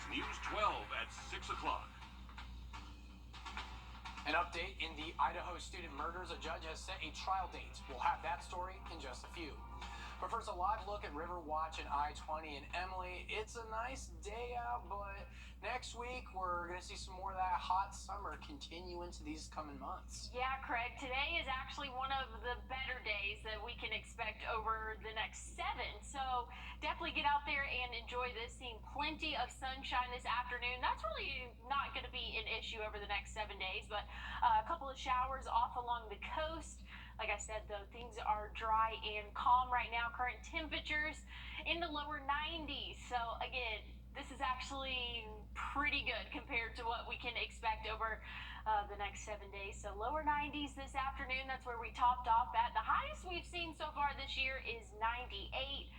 News 12 at 6 o'clock. An update in the Idaho student murders. A judge has set a trial date. We'll have that story in just a few. But first, a live look at River Watch and I-20. And Emily, it's a nice day out, but next week we're going to see some more of that hot summer continue into these coming months. Yeah, Craig, today is actually one of the better days that we can expect over the next 7. So definitely get out there and enjoy this. Seeing plenty of sunshine this afternoon. That's really not going to be an issue over the next 7 days, but a couple of showers off along the coast. Like I said, though, things are dry and calm right now. Current temperatures in the lower 90s. So, again, this is actually pretty good compared to what we can expect over the next 7 days. So, lower 90s this afternoon. That's where we topped off at. The highest we've seen so far this year is 98.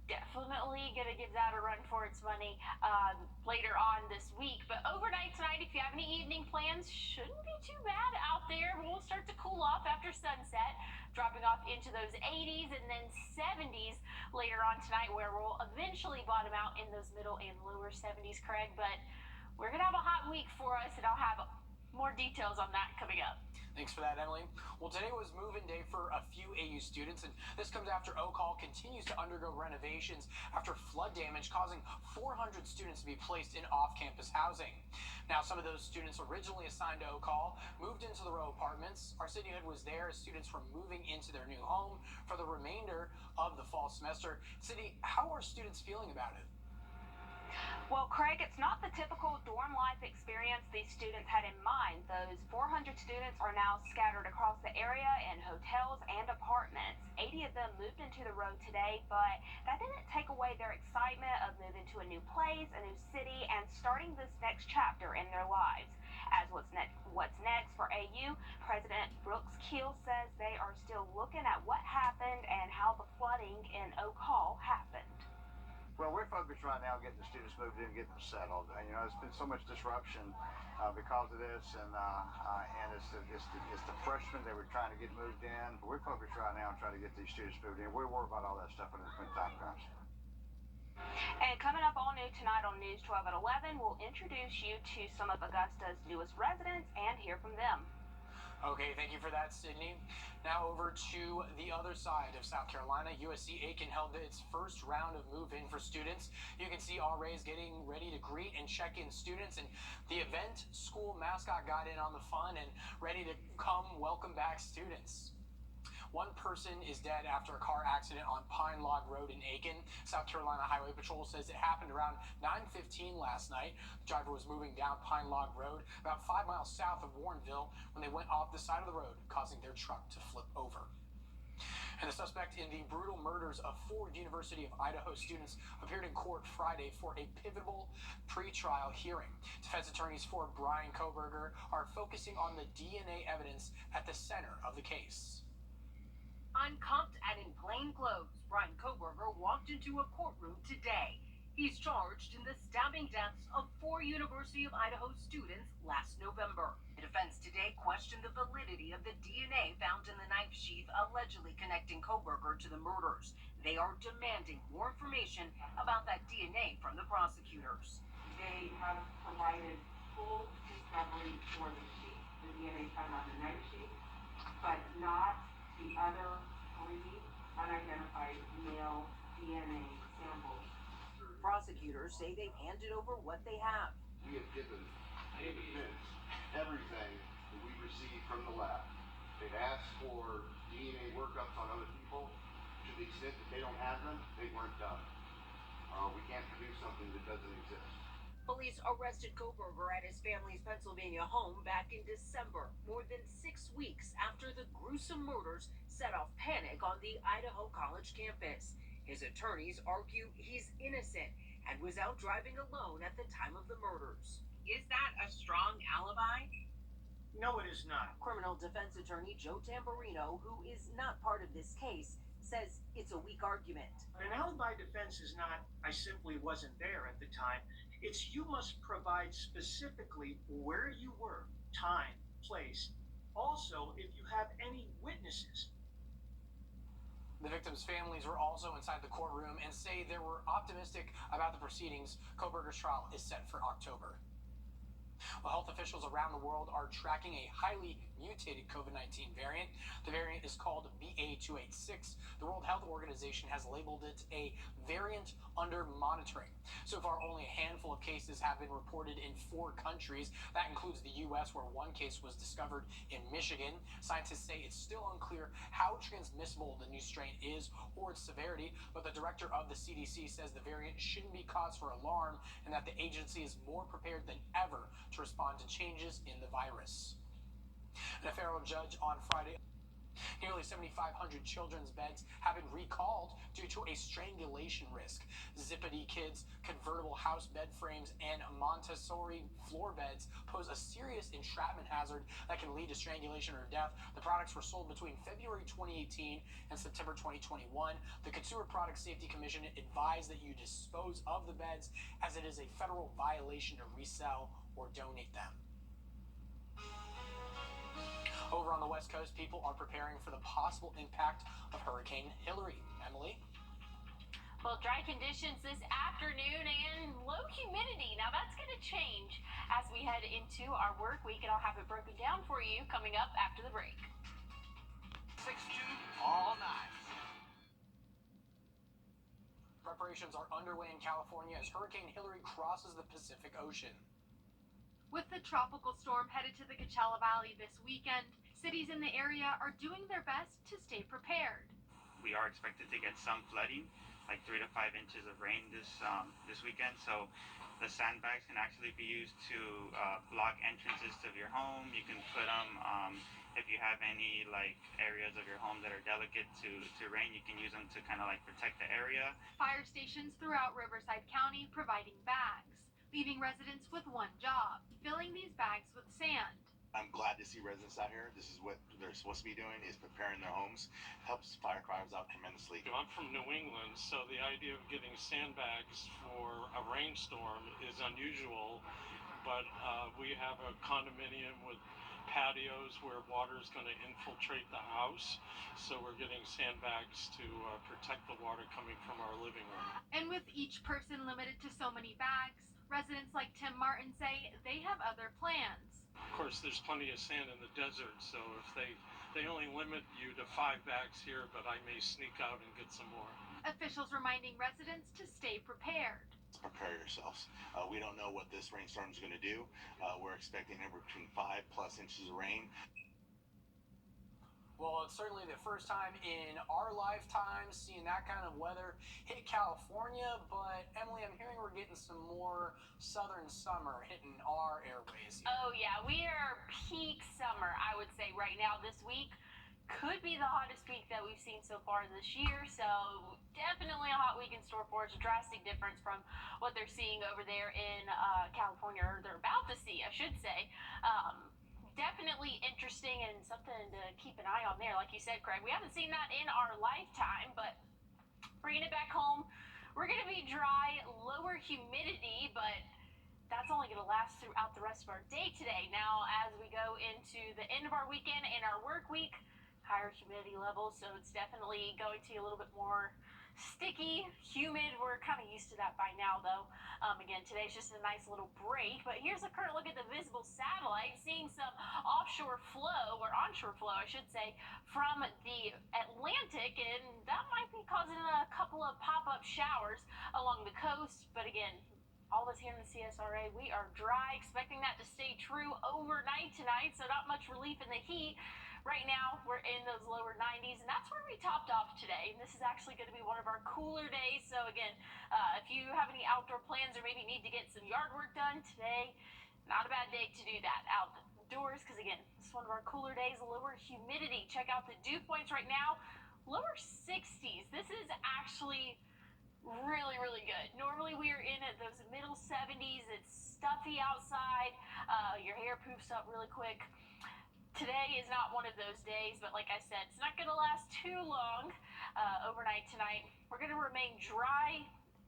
Definitely going to give that a run for its money later on this week. But overnight tonight, if you have any evening plans, shouldn't be too bad out there. We'll start to cool off after sunset, dropping off into those 80s and then 70s later on tonight, where we'll eventually bottom out in those middle and lower 70s, Craig. But we're going to have a hot week for us, and I'll have more details on that coming up. Thanks for that, Emily. Well, today was move-in day for a few AU students, and this comes after Oak Hall continues to undergo renovations after flood damage, causing 400 students to be placed in off-campus housing. Now, some of those students originally assigned to Oak Hall moved into the row apartments. Our City Hood was there as students were moving into their new home for the remainder of the fall semester. City, how are students feeling about it? Well, Craig, it's not the typical dorm life experience these students had in mind. Those 400 students are now scattered across the area in hotels and apartments. 80 of them moved into the row today, but that didn't take away their excitement of moving to a new place, a new city, and starting this next chapter in their lives. As what's next for AU, President Brooks Keel says they are still looking at what happened and how the flooding in Oak Hall happened. Well, we're focused right now getting the students moved in, getting them settled. You know, it's been so much disruption because of this, and it's the freshmen that we're trying to get moved in. We're focused right now on trying to get these students moved in. We'll worry about all that stuff when time comes. And coming up all new tonight on News 12 at 11, we'll introduce you to some of Augusta's newest residents and hear from them. Okay, thank you for that, Sydney. Now over to the other side of South Carolina. USC Aiken held its first round of move-in for students. You can see RAs getting ready to greet and check in students, and the event school mascot got in on the fun and ready to come welcome back students. One person is dead after a car accident on Pine Log Road in Aiken. South Carolina Highway Patrol says it happened around 9:15 last night. The driver was moving down Pine Log Road about 5 miles south of Warrenville when they went off the side of the road, causing their truck to flip over. And the suspect in the brutal murders of 4 University of Idaho students appeared in court Friday for a pivotal pretrial hearing. Defense attorneys for Brian Kohberger are focusing on the DNA evidence at the center of the case. Uncuffed and in plain clothes, Brian Kohberger walked into a courtroom today. He's charged in the stabbing deaths of 4 University of Idaho students last November. The defense today questioned the validity of the DNA found in the knife sheath allegedly connecting Kohberger to the murders. They are demanding more information about that DNA from the prosecutors. They have provided full discovery for the sheet, the DNA found on the knife sheet, but not the other 3 unidentified male DNA samples. Prosecutors say they've handed over what they have. We have given defense everything that we received from the lab. They've asked for DNA workups on other people. To the extent that they don't have them, they weren't done. We can't produce something that doesn't exist. Police arrested Kohberger at his family's Pennsylvania home back in December, more than 6 weeks after the gruesome murders set off panic on the Idaho College campus. His attorneys argue he's innocent and was out driving alone at the time of the murders. Is that a strong alibi? No, it is not. Criminal defense attorney Joe Tamburino, who is not part of this case, says it's a weak argument. An alibi defense is not, I simply wasn't there at the time. It's you must provide specifically where you were, time, place. Also, if you have any witnesses. The victims' families were also inside the courtroom and say they were optimistic about the proceedings. Koberger's trial is set for October. Well, health officials around the world are tracking a highly mutated COVID-19 variant. The variant is called BA.286. The World Health Organization has labeled it a variant under monitoring. So far, only a handful of cases have been reported in 4 countries. That includes the U.S., where 1 case was discovered in Michigan. Scientists say it's still unclear how transmissible the new strain is or its severity, but the director of the CDC says the variant shouldn't be cause for alarm and that the agency is more prepared than ever to respond to changes in the virus. And a federal judge on Friday, nearly 7,500 children's beds have been recalled due to a strangulation risk. Zippity kids, convertible house bed frames, and Montessori floor beds pose a serious entrapment hazard that can lead to strangulation or death. The products were sold between February 2018 and September 2021. The Consumer Product Safety Commission advised that you dispose of the beds, as it is a federal violation to resell or donate them. Over on the West Coast, people are preparing for the possible impact of Hurricane Hillary. Emily? Well, dry conditions this afternoon and low humidity. Now that's going to change as we head into our work week, and I'll have it broken down for you coming up after the break. 6-2 all night. Preparations are underway in California as Hurricane Hillary crosses the Pacific Ocean. With the tropical storm headed to the Coachella Valley this weekend, cities in the area are doing their best to stay prepared. We are expected to get some flooding, like 3 to 5 inches of rain this weekend. So the sandbags can actually be used to block entrances to your home. You can put them, if you have any like areas of your home that are delicate to rain, you can use them to kind of like protect the area. Fire stations throughout Riverside County providing bags, leaving residents with one job, filling these bags with sand. I'm glad to see residents out here. This is what they're supposed to be doing, is preparing their homes. Helps firefighters out tremendously. I'm from New England, so the idea of getting sandbags for a rainstorm is unusual, but we have a condominium with patios where water is going to infiltrate the house, so we're getting sandbags to protect the water coming from our living room. And with each person limited to so many bags, residents like Tim Martin say they have other plans. Of course, there's plenty of sand in the desert, so if they only limit you to 5 bags here, but I may sneak out and get some more. Officials reminding residents to stay prepared. Prepare yourselves. We don't know what this rainstorm is going to do. We're expecting anywhere between 5+ inches of rain. Well, it's certainly the first time in our lifetime seeing that kind of weather hit California, but Emily, I'm hearing we're getting some more southern summer hitting our airways here. Oh yeah, we are peak summer, I would say right now. This week could be the hottest week that we've seen so far this year, so definitely a hot week in store for us. A drastic difference from what they're seeing over there in California, or they're about to see, I should say. Definitely interesting and something to keep an eye on there. Like you said, Craig, we haven't seen that in our lifetime, but bringing it back home, we're going to be dry, lower humidity, but that's only going to last throughout the rest of our day today. Now, as we go into the end of our weekend and our work week, higher humidity levels, so it's definitely going to be a little bit more sticky, humid. We're kind of used to that by now, though. Again, today's just a nice little break, but here's a current look at the visible satellite, seeing some offshore flow, or onshore flow, I should say, from the Atlantic, and that might be causing a couple of pop-up showers along the coast. But again, all of us here in the CSRA, we are dry, expecting that to stay true overnight tonight, so not much relief in the heat. Right now, we're in those lower 90s, and that's where we topped off today. And this is actually going to be one of our cooler days. So again, if you have any outdoor plans or maybe need to get some yard work done today, not a bad day to do that outdoors, because again, it's one of our cooler days. Lower humidity. Check out the dew points right now. Lower 60s. This is actually really, really good. Normally we are in at those middle 70s. It's stuffy outside. Your hair poofs up really quick. Today is not one of those days, but like I said, it's not going to last too long. Overnight tonight, we're going to remain dry,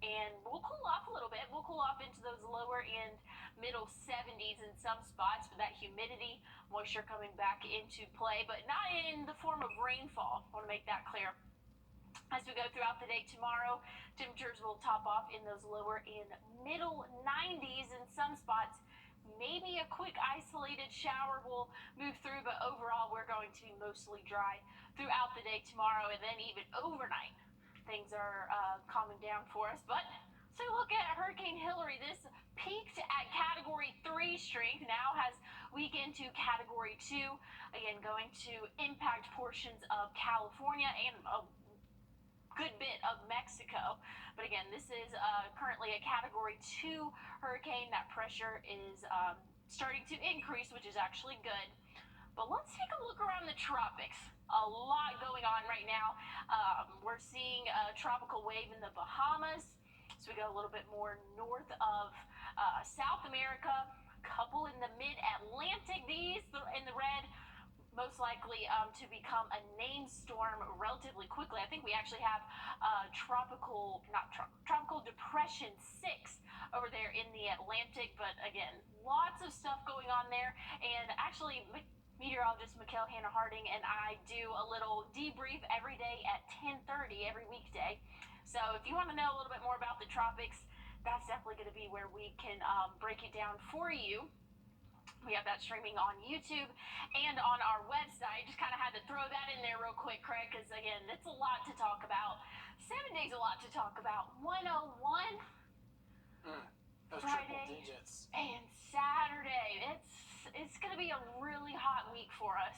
and we'll cool off a little bit. We'll cool off into those lower and middle 70s in some spots, but that humidity, moisture coming back into play, but not in the form of rainfall. I want to make that clear. As we go throughout the day tomorrow, temperatures will top off in those lower and middle 90s in some spots. Maybe a quick isolated shower will move through, but overall we're going to be mostly dry throughout the day tomorrow, and then even overnight things are calming down for us. But so look at Hurricane Hillary. This peaked at Category 3 strength, now has weakened to Category 2, again going to impact portions of California and good bit of Mexico. But again, this is currently a Category 2 hurricane. That pressure is starting to increase, which is actually good. But let's take a look around the tropics. A lot going on right now. We're seeing a tropical wave in the Bahamas. So we go a little bit more north of South America. A couple in the mid-Atlantic. These in the red, most likely to become a named storm relatively quickly. I think we actually have tropical depression 6 over there in the Atlantic. But again, lots of stuff going on there. And actually, meteorologist Mikkel Hannah Harding and I do a little debrief every day at 10:30 every weekday. So if you want to know a little bit more about the tropics, that's definitely going to be where we can break it down for you. We have that streaming on YouTube and on our website. Just kind of had to throw that in there real quick, Craig, because again, it's a lot to talk about. 7 days, a lot to talk about. 101. Those Friday triple digits. and Saturday. It's going to be a really hot week for us,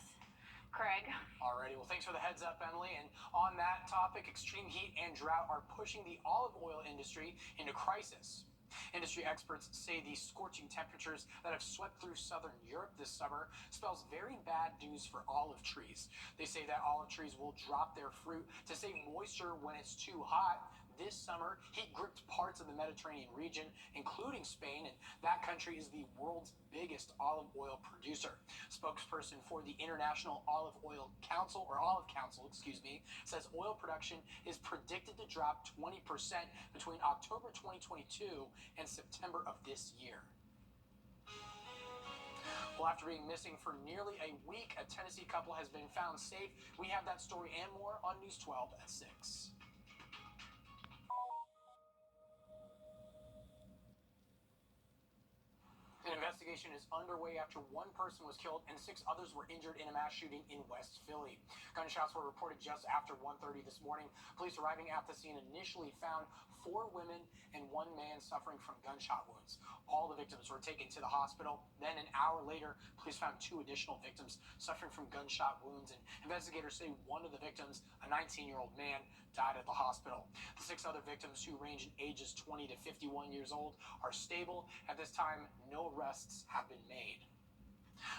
Craig. Alrighty, well, thanks for the heads up, Emily. And on that topic, extreme heat and drought are pushing the olive oil industry into crisis. Industry experts say the scorching temperatures that have swept through southern Europe this summer spells very bad news for olive trees. They say that olive trees will drop their fruit to save moisture when it's too hot. This summer, heat gripped parts of the Mediterranean region, including Spain, and that country is the world's biggest olive oil producer. Spokesperson for the International Olive Council, says oil production is predicted to drop 20% between October 2022 and September of this year. Well, after being missing for nearly a week, a Tennessee couple has been found safe. We have that story and more on News 12 at 6. An investigation is underway after one person was killed and 6 others were injured in a mass shooting in West Philly. Gunshots were reported just after 1:30 this morning. Police arriving at the scene initially found 4 women and 1 man suffering from gunshot wounds. All the victims were taken to the hospital. Then an hour later, police found 2 additional victims suffering from gunshot wounds, and investigators say one of the victims, a 19-year-old man, died at the hospital. The 6 other victims, who range in ages 20 to 51 years old, are stable. At this time, no arrests have been made.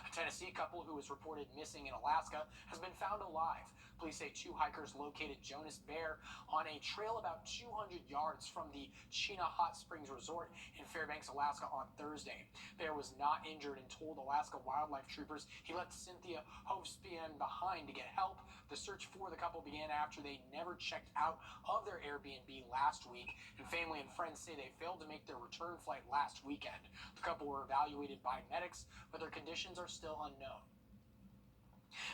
A Tennessee couple who was reported missing in Alaska has been found alive. Police say 2 hikers located Jonas Bear on a trail about 200 yards from the Chena Hot Springs Resort in Fairbanks, Alaska on Thursday. Bear was not injured and told Alaska wildlife troopers he left Cynthia Hovspian behind to get help. The search for the couple began after they never checked out of their Airbnb last week, and family and friends say they failed to make their return flight last weekend. The couple were evaluated by medics, but their conditions are still unknown.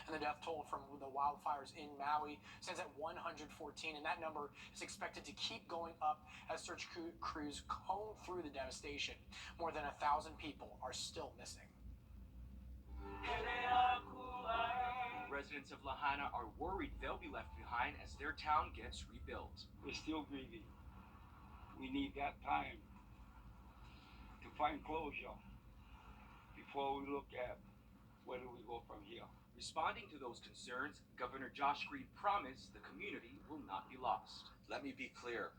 And the death toll from the wildfires in Maui stands at 114, and that number is expected to keep going up as search crews comb through the devastation. More than 1,000 people are still missing. Residents of Lahaina are worried they'll be left behind as their town gets rebuilt. We're still grieving. We need that time to find closure before we look at where do we go from here. Responding to those concerns, Governor Josh Green promised the community will not be lost. Let me be clear.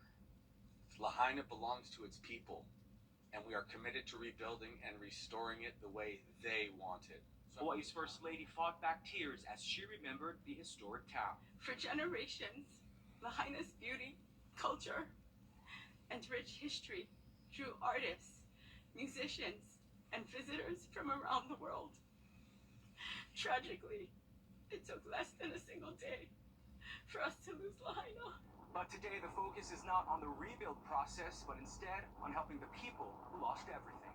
Lahaina belongs to its people, and we are committed to rebuilding and restoring it the way they want it. Hawaii's First Lady fought back tears as she remembered the historic town. For generations, Lahaina's beauty, culture, and rich history drew artists, musicians, and visitors from around the world. Tragically, it took less than a single day for us to lose Lahaina. But today the focus is not on the rebuild process, but instead on helping the people who lost everything.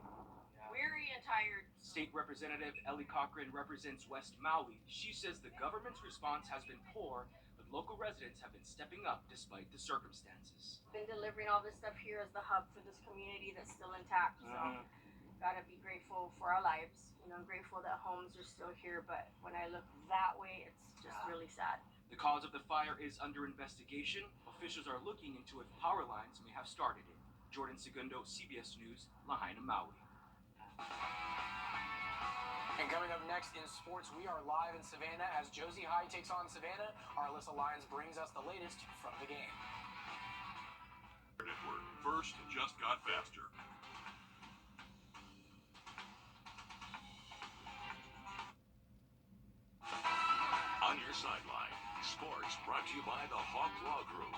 Weary and tired. State Representative Ellie Cochran represents West Maui. She says the government's response has been poor, but local residents have been stepping up despite the circumstances. Been delivering all this stuff here as the hub for this community that's still intact. So gotta be grateful for our lives. You know, I'm grateful that homes are still here, but when I look that way, it's just really sad. The cause of the fire is under investigation. Officials are looking into if power lines may have started it. Jordan Segundo, CBS News, Lahaina, Maui. And coming up next in sports, we are live in Savannah as Josie High takes on Savannah. Our Alyssa Lyons brings us the latest from the game. Network first just got faster. On your sideline, sports brought to you by the Hawk Law Group.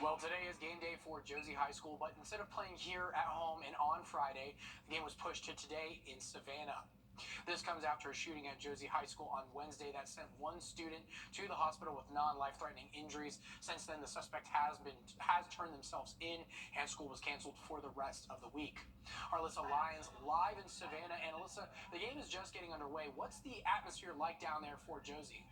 Well, today is game day for Josie High School, but instead of playing here at home and on Friday, the game was pushed to today in Savannah. This comes after a shooting at Josie High School on Wednesday that sent one student to the hospital with non-life-threatening injuries. Since then, the suspect has turned themselves in, and school was canceled for the rest of the week. Our Alyssa Lyons live in Savannah, and Alyssa, the game is just getting underway. What's the atmosphere like down there for Josie?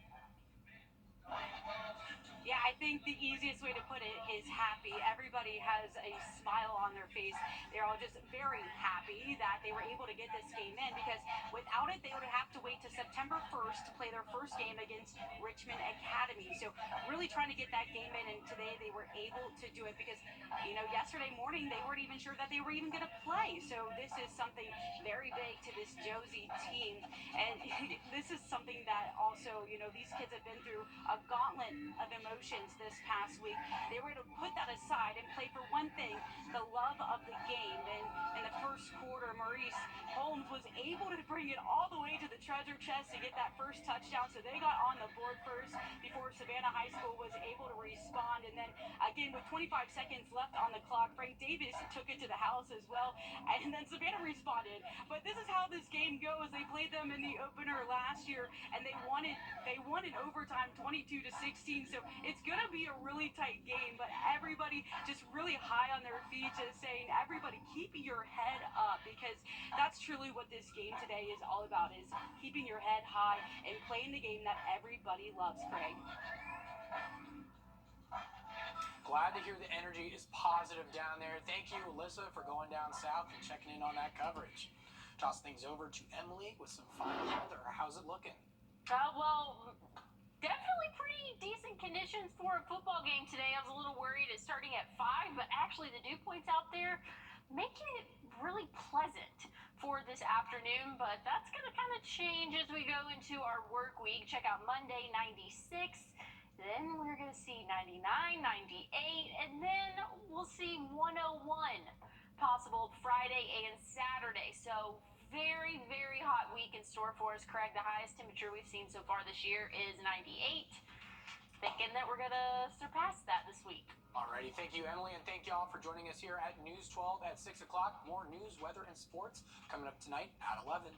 Yeah, I think the easiest way to put it is happy. Everybody has a smile on their face. They're all just very happy that they were able to get this game in, because without it, they would have to wait to September 1st to play their first game against Richmond Academy. So really trying to get that game in, and today they were able to do it because, you know, yesterday morning they weren't even sure that they were even going to play. So this is something very big to this Josie team. And this is something that also, you know, these kids have been through a gauntlet of emotions this past week. They were able to put that aside and play for one thing, the love of the game. And in the first quarter, Maurice Holmes was able to bring it all the way to the treasure chest to get that first touchdown. So they got on the board first before Savannah High School was able to respond. And then again, with 25 seconds left on the clock, Frank Davis took it to the house as well. And then Savannah responded. But this is how this game goes. They played them in the opener last year, and they won in overtime 22-16. So it's gonna be a really tight game, but everybody just really high on their feet, just saying, everybody keep your head up, because that's truly what this game today is all about, is keeping your head high and playing the game that everybody loves, Craig. Glad to hear the energy is positive down there. Thank you, Alyssa, for going down south and checking in on that coverage. Toss things over to Emily with some final weather. How's it looking? Well, definitely pretty decent conditions for a football game today. I was a little worried it's starting at 5, but actually the dew points out there making it really pleasant for this afternoon, but that's going to kind of change as we go into our work week. Check out Monday, 96. Then we're going to see 99, 98, and then we'll see 101 possible Friday and Saturday. So very, very hot week in store for us, Craig. The highest temperature we've seen so far this year is 98. Thinking that we're going to surpass that this week. Alrighty, thank you, Emily, and thank y'all for joining us here at News 12 at 6 o'clock. More news, weather, and sports coming up tonight at 11.